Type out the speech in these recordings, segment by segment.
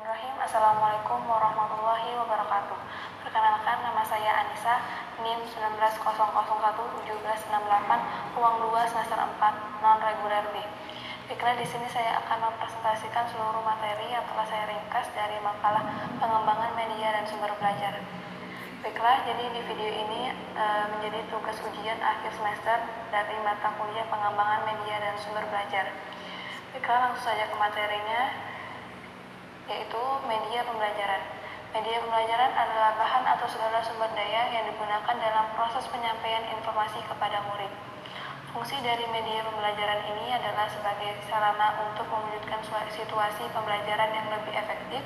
Bismillahirrahmanirrahim. Assalamualaikum warahmatullahi wabarakatuh. Perkenalkan, nama saya Anissa, NIM 19.001.1768, Ruang 2 semester 4, non-reguler B. Baiklah, di sini saya akan mempresentasikan seluruh materi yang telah saya ringkas dari makalah pengembangan media dan sumber belajar. Baiklah, jadi di video ini menjadi tugas ujian akhir semester dari mata kuliah pengembangan media dan sumber belajar. Baiklah, langsung saja ke materinya, yaitu media pembelajaran. Media pembelajaran adalah bahan atau segala sumber daya yang digunakan dalam proses penyampaian informasi kepada murid. Fungsi dari media pembelajaran ini adalah sebagai sarana untuk mewujudkan situasi pembelajaran yang lebih efektif,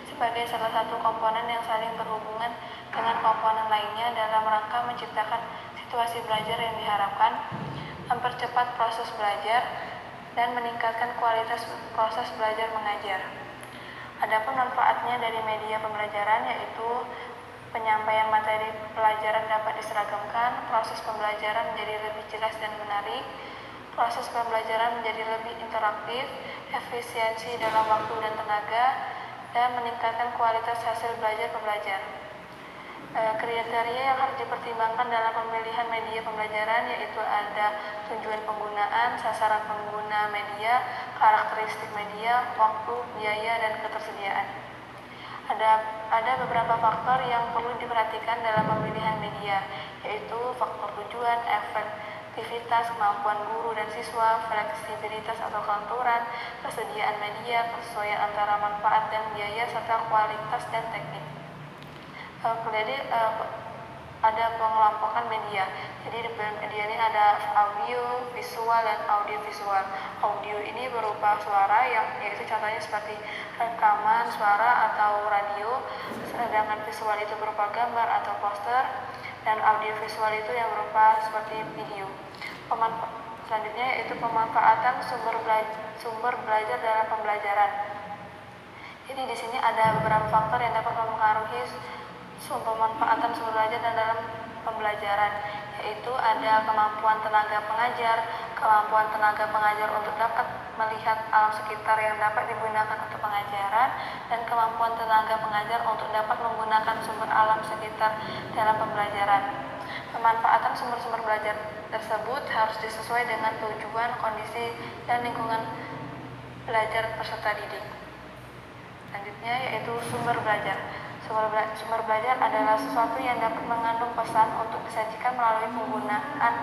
sebagai salah satu komponen yang saling berhubungan dengan komponen lainnya dalam rangka menciptakan situasi belajar yang diharapkan, mempercepat proses belajar, dan meningkatkan kualitas proses belajar mengajar. Adapun manfaatnya dari media pembelajaran yaitu penyampaian materi pelajaran dapat diseragamkan, proses pembelajaran menjadi lebih jelas dan menarik, proses pembelajaran menjadi lebih interaktif, efisiensi dalam waktu dan tenaga, dan meningkatkan kualitas hasil belajar pembelajar. Kriteria yang harus dipertimbangkan dalam pemilihan media pembelajaran yaitu ada tujuan penggunaan, sasaran pengguna media, karakteristik media, waktu, biaya, dan ketersediaan. Ada beberapa faktor yang perlu diperhatikan dalam pemilihan media, yaitu faktor tujuan, efektivitas, kemampuan guru dan siswa, fleksibilitas atau kelenturan, kesediaan media, kesesuaian antara manfaat dan biaya, serta kualitas dan teknik. Jadi ada pengelompokan media. Jadi di media ini ada audio, visual, dan audiovisual. Audio ini berupa suara yaitu contohnya seperti rekaman suara atau radio, sedangkan visual itu berupa gambar atau poster, dan audiovisual itu yang berupa seperti video. Selanjutnya yaitu pemanfaatan sumber belajar dalam pembelajaran. Jadi di sini ada beberapa faktor yang dapat mempengaruhi pemanfaatan sumber belajar dalam pembelajaran, yaitu ada kemampuan tenaga pengajar untuk dapat melihat alam sekitar yang dapat digunakan untuk pengajaran, dan kemampuan tenaga pengajar untuk dapat menggunakan sumber alam sekitar dalam pembelajaran. Pemanfaatan sumber-sumber belajar tersebut harus disesuaikan dengan tujuan, kondisi, dan lingkungan belajar peserta didik. Selanjutnya yaitu sumber belajar. Sumber belajar adalah sesuatu yang dapat mengandung pesan untuk disajikan melalui penggunaan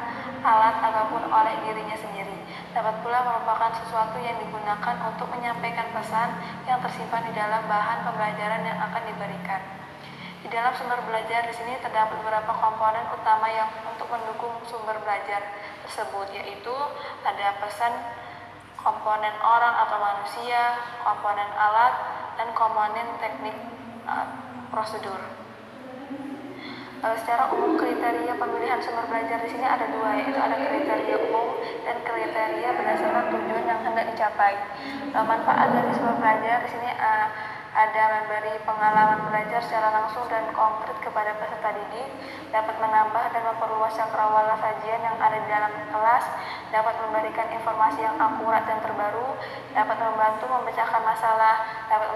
alat ataupun oleh dirinya sendiri. Dapat pula merupakan sesuatu yang digunakan untuk menyampaikan pesan yang tersimpan di dalam bahan pembelajaran yang akan diberikan. Di dalam sumber belajar di sini terdapat beberapa komponen utama yang untuk mendukung sumber belajar tersebut, yaitu ada pesan, komponen orang atau manusia, komponen alat, dan komponen teknik prosedur. Secara umum kriteria pemilihan sumber belajar di sini ada dua, yaitu ada kriteria umum dan kriteria berdasarkan tujuan yang hendak dicapai. Manfaat dari sumber belajar di sini ada memberi pengalaman belajar secara langsung dan konkret kepada peserta didik, dapat menambah dan memperluas cakrawala sajian yang ada di dalam kelas, dapat memberikan informasi yang akurat dan terbaru, dapat membantu memecahkan masalah, dapat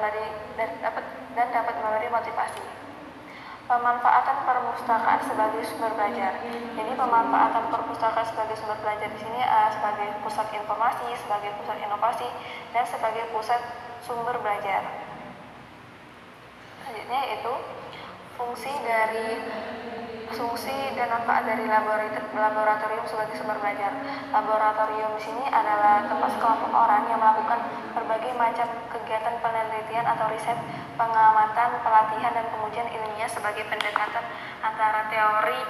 memberi motivasi. Pemanfaatan perpustakaan sebagai sumber belajar. Jadi pemanfaatan perpustakaan sebagai sumber belajar di sini sebagai pusat informasi, sebagai pusat inovasi, dan sebagai pusat sumber belajar. Selanjutnya yaitu fungsi dan manfaat dari laboratorium sebagai sumber belajar. Laboratorium di sini adalah tempat sekelompok orang yang melakukan berbagai macam kegiatan penelitian atau riset, pengamatan, pelatihan, dan pengujian ilmiah sebagai pendekatan antara teori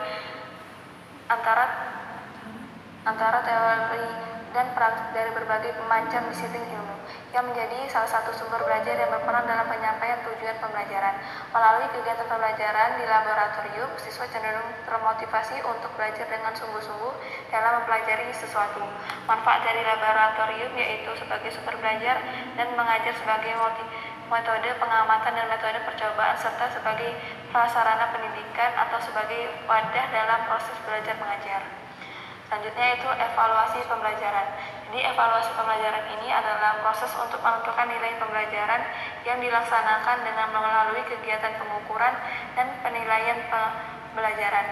dan praktik dari berbagai macam disiplin ilmu, yang menjadi salah satu sumber belajar yang berperan dalam penyampaian tujuan pembelajaran. Melalui kegiatan pembelajaran di laboratorium, siswa cenderung termotivasi untuk belajar dengan sungguh-sungguh dalam mempelajari sesuatu. Manfaat dari laboratorium yaitu sebagai sumber belajar dan mengajar sebagai metode pengamatan dan metode percobaan, serta sebagai prasarana pendidikan atau sebagai wadah dalam proses belajar mengajar. Selanjutnya itu evaluasi pembelajaran. Jadi evaluasi pembelajaran ini adalah proses untuk menentukan nilai pembelajaran yang dilaksanakan dengan melalui kegiatan pengukuran dan penilaian pembelajaran.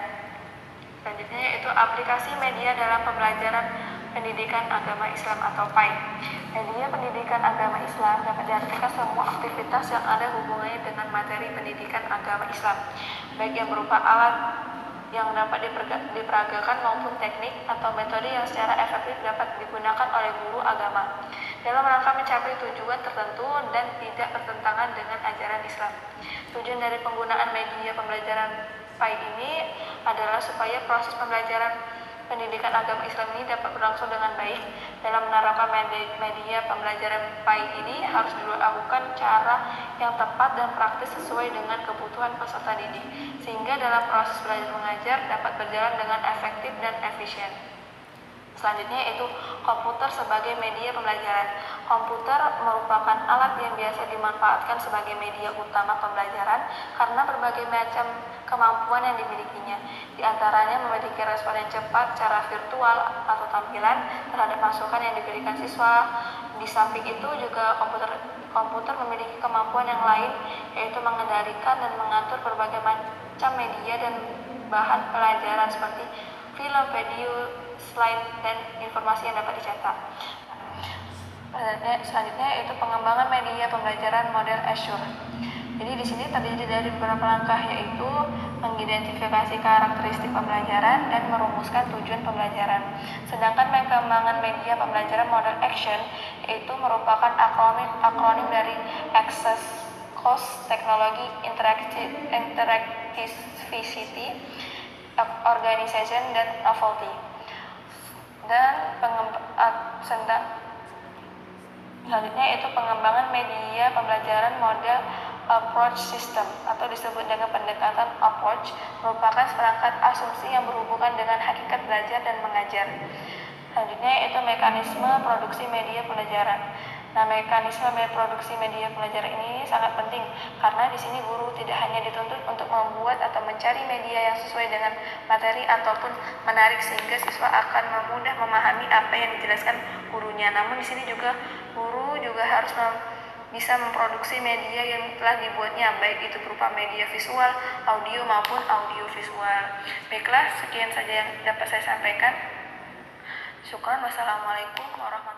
Selanjutnya yaitu aplikasi media dalam pembelajaran pendidikan agama Islam atau PAI. Media pendidikan agama Islam dapat diartikan semua aktivitas yang ada hubungannya dengan materi pendidikan agama Islam, baik yang berupa alat yang dapat diperagakan maupun teknik atau metode yang secara efektif dapat digunakan oleh guru agama dalam rangka mencapai tujuan tertentu dan tidak bertentangan dengan ajaran Islam. Tujuan dari penggunaan media pembelajaran PAI ini adalah supaya proses pembelajaran pendidikan agama Islam ini dapat berlangsung dengan baik. Dalam menerapkan media pembelajaran PAI ini harus dilakukan cara yang tepat dan praktis sesuai dengan kebutuhan peserta didik, sehingga dalam proses belajar mengajar dapat berjalan dengan efektif dan efisien. Selanjutnya yaitu komputer sebagai media pembelajaran. Komputer merupakan alat yang biasa dimanfaatkan sebagai media utama pembelajaran karena berbagai macam kemampuan yang dimilikinya. Di antaranya memiliki respon yang cepat secara virtual atau tampilan terhadap masukan yang diberikan siswa. Di samping itu juga komputer memiliki kemampuan yang lain, yaitu mengendalikan dan mengatur berbagai macam media dan bahan pelajaran seperti film, video, slide, dan informasi yang dapat dicetak. Selanjutnya yaitu pengembangan media pembelajaran model Azure. Jadi di sini terdiri dari beberapa langkah, yaitu mengidentifikasi karakteristik pembelajaran dan merumuskan tujuan pembelajaran. Sedangkan pengembangan media pembelajaran model Action yaitu merupakan akronim dari Access, Cost, Technology, Interactivity, Organization, dan Novelty. Dan selanjutnya yaitu pengembangan media pembelajaran model approach system atau disebut dengan pendekatan approach, merupakan seperangkat asumsi yang berhubungan dengan hakikat belajar dan mengajar. Selanjutnya yaitu mekanisme produksi media pembelajaran. Nah, mekanisme produksi media pembelajaran ini sangat penting karena di sini guru tidak hanya dituntut untuk membuat atau mencari media yang sesuai dengan materi ataupun menarik sehingga siswa akan mudah memahami apa yang dijelaskan gurunya. Namun di sini juga guru juga harus bisa memproduksi media yang telah dibuatnya, baik itu berupa media visual, audio maupun audio visual. Baiklah, sekian saja yang dapat saya sampaikan. Syukran. Wassalamualaikum warahmatullahi wabarakatuh.